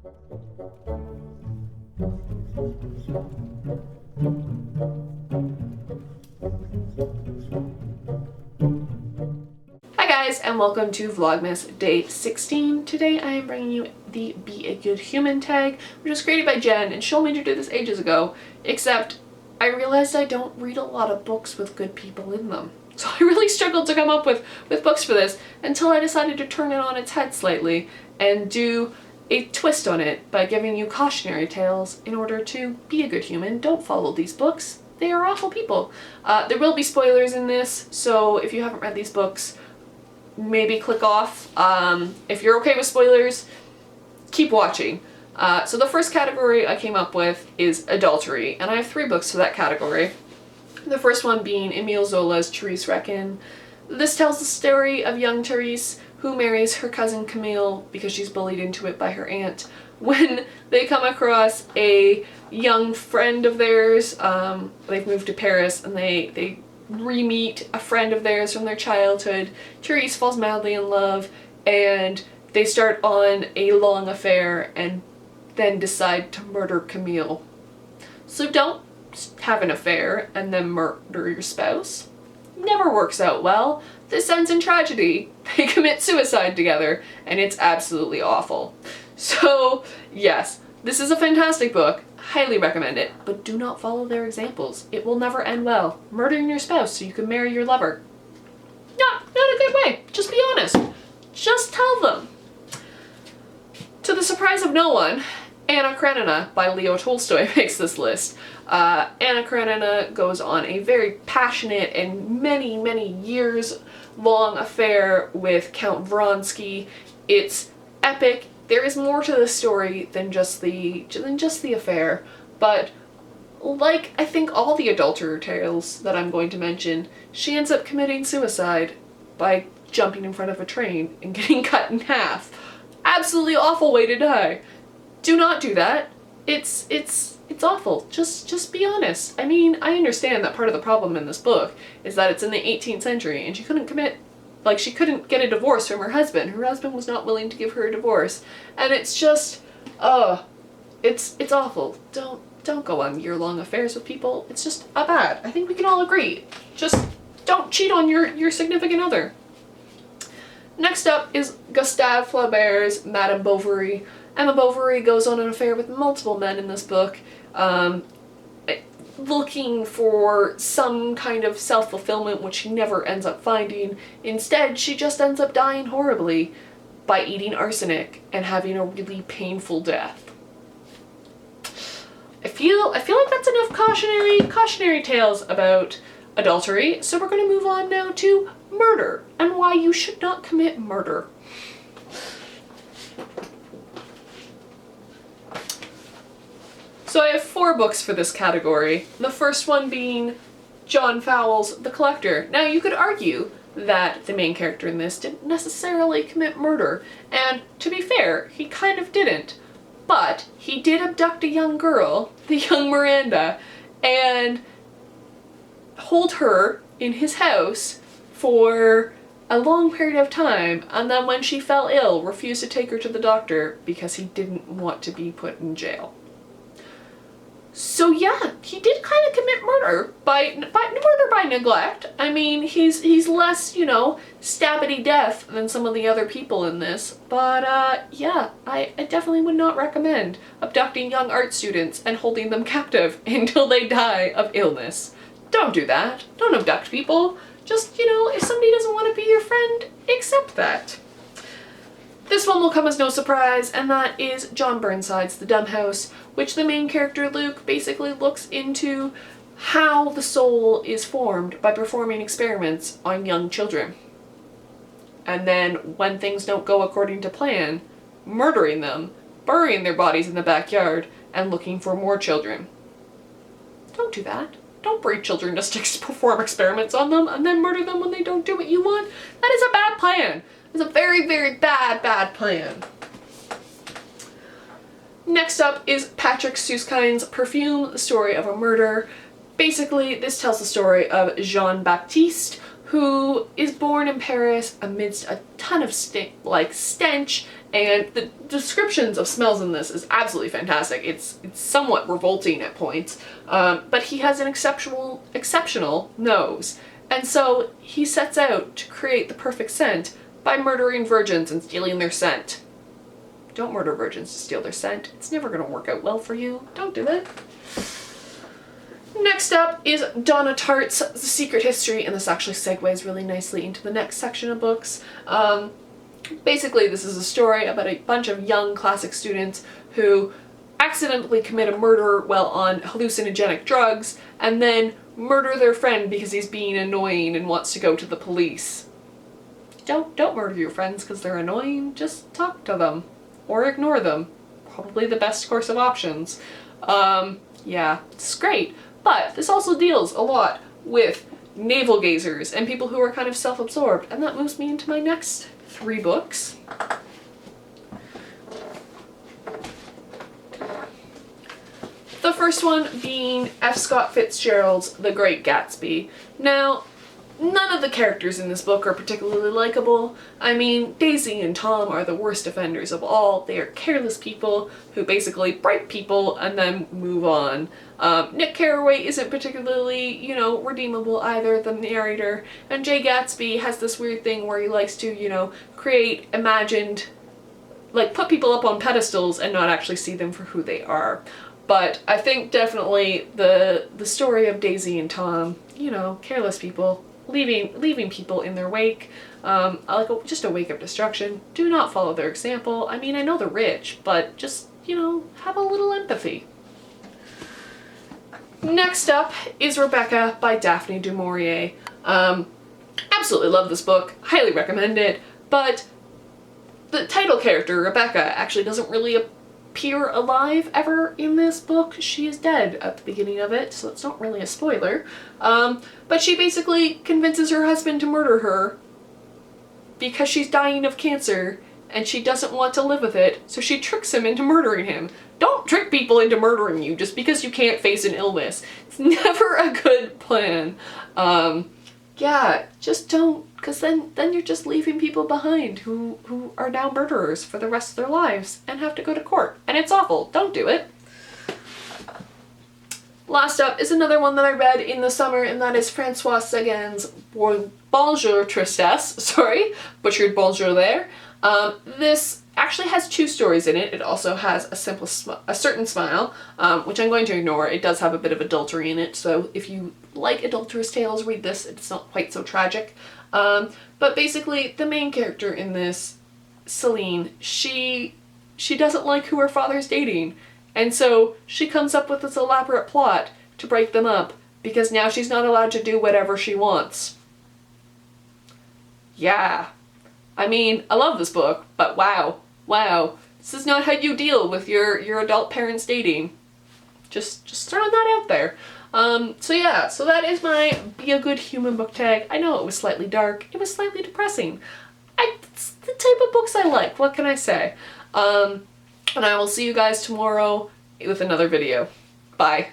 Hi guys, and welcome to Vlogmas Day 16. Today I am bringing you the Be a Good Human tag, which was created by Jen, and she told me to do this ages ago, except I realized I don't read a lot of books with good people in them. So I really struggled to come up with books for this until I decided to turn it on its head slightly and do a twist on it by giving you cautionary tales in order to be a good human. Don't follow these books. They are awful people. There will be spoilers in this, so if you haven't read these books, maybe click off. If you're okay with spoilers, keep watching. So the first category I came up with is adultery, and I have 3 books for that category. The first one being Emile Zola's Therese Reckon. This tells the story of young Therese, who marries her cousin Camille because she's bullied into it by her aunt, when they come across a young friend of theirs. They've moved to Paris, and they re-meet a friend of theirs from their childhood. Therese falls madly in love, and they start on a long affair and then decide to murder Camille. So don't have an affair and then murder your spouse. Never works out well. This ends in tragedy. They commit suicide together, and it's absolutely awful. So yes, this is a fantastic book. Highly recommend it, but do not follow their examples. It will never end well. Murdering your spouse so you can marry your lover. Not a good way. Just be honest. Just tell them. To the surprise of no one, Anna Karenina by Leo Tolstoy makes this list. Anna Karenina goes on a very passionate and many years long affair with Count Vronsky. It's epic. There is more to the story than just the affair, but like I think all the adulterer tales that I'm going to mention, she ends up committing suicide by jumping in front of a train and getting cut in half. Absolutely awful way to die. Do not do that. It's awful. Just be honest. I mean, I understand that part of the problem in this book is that it's in the 18th century and she couldn't get a divorce from her husband. Her husband was not willing to give her a divorce. And it's just, it's awful. Don't go on year-long affairs with people. It's just bad. I think we can all agree. Just don't cheat on your significant other. Next up is Gustave Flaubert's Madame Bovary. Emma Bovary goes on an affair with multiple men in this book, looking for some kind of self-fulfillment which she never ends up finding. Instead, she just ends up dying horribly by eating arsenic and having a really painful death. I feel like that's enough cautionary tales about adultery, so we're going to move on now to murder and why you should not commit murder. So I have 4 books for this category. The first one being John Fowles' The Collector. Now you could argue that the main character in this didn't necessarily commit murder, and to be fair, he kind of didn't. But he did abduct a young girl, the young Miranda, and hold her in his house for a long period of time, and then when she fell ill, refused to take her to the doctor because he didn't want to be put in jail. So yeah, he did kind of commit murder by neglect. I mean, he's less, stabbity death than some of the other people in this. But yeah, I definitely would not recommend abducting young art students and holding them captive until they die of illness. Don't do that. Don't abduct people. Just, if somebody doesn't want to be your friend, accept that. This one will come as no surprise, and that is John Burnside's The Dumb House, which the main character, Luke, basically looks into how the soul is formed by performing experiments on young children. And then, when things don't go according to plan, murdering them, burying their bodies in the backyard, and looking for more children. Don't do that. Don't breed children just to perform experiments on them and then murder them when they don't do what you want. That is a bad plan. It's a very bad plan. Next up is Patrick Suskind's Perfume, the Story of a Murder. Basically, this tells the story of Jean-Baptiste, who is born in Paris amidst a ton of stench, and the descriptions of smells in this is absolutely fantastic. It's somewhat revolting at points, but he has an exceptional nose. And so he sets out to create the perfect scent by murdering virgins and stealing their scent. Don't murder virgins to steal their scent. It's never going to work out well for you. Don't do it. Next up is Donna Tartt's The Secret History, and this actually segues really nicely into the next section of books. Basically, this is a story about a bunch of young classic students who accidentally commit a murder while on hallucinogenic drugs, and then murder their friend because he's being annoying and wants to go to the police. Don't murder your friends because they're annoying. Just talk to them. Or ignore them. Probably the best course of options. Yeah, it's great. But this also deals a lot with navel gazers and people who are kind of self-absorbed, and that moves me into my next 3 books. The first one being F. Scott Fitzgerald's The Great Gatsby. Now, none of the characters in this book are particularly likable. I mean, Daisy and Tom are the worst offenders of all. They are careless people who basically break people and then move on. Nick Carraway isn't particularly, redeemable either, the narrator. And Jay Gatsby has this weird thing where he likes to, create imagined, put people up on pedestals and not actually see them for who they are. But I think definitely the story of Daisy and Tom, careless people, leaving people in their wake, just a wake of destruction. Do not follow their example. I mean, I know they're rich, but just, have a little empathy. Next up is Rebecca by Daphne du Maurier. Absolutely love this book, highly recommend it, but the title character, Rebecca, actually doesn't really appear alive ever in this book. She is dead at the beginning of it, so it's not really a spoiler. But she basically convinces her husband to murder her because she's dying of cancer and she doesn't want to live with it, so she tricks him into murdering him. Don't trick people into murdering you just because you can't face an illness. It's never a good plan. Yeah, just don't, because then you're just leaving people behind who are now murderers for the rest of their lives and have to go to court. And it's awful. Don't do it. Last up is another one that I read in the summer, and that is François Sagan's Bonjour Tristesse. Sorry, butchered bonjour there. This actually has 2 stories in it. It also has a certain smile, which I'm going to ignore. It does have a bit of adultery in it, so if you like adulterous tales, read this. It's not quite so tragic. But basically, the main character in this, Celine, she doesn't like who her father's dating, and so she comes up with this elaborate plot to break them up, because now she's not allowed to do whatever she wants. Yeah. I mean, I love this book, but wow, this is not how you deal with your adult parents dating. Just throwing that out there. So that is my Be a Good Human book tag. I know it was slightly dark, it was slightly depressing. It's the type of books I like, what can I say? And I will see you guys tomorrow with another video. Bye.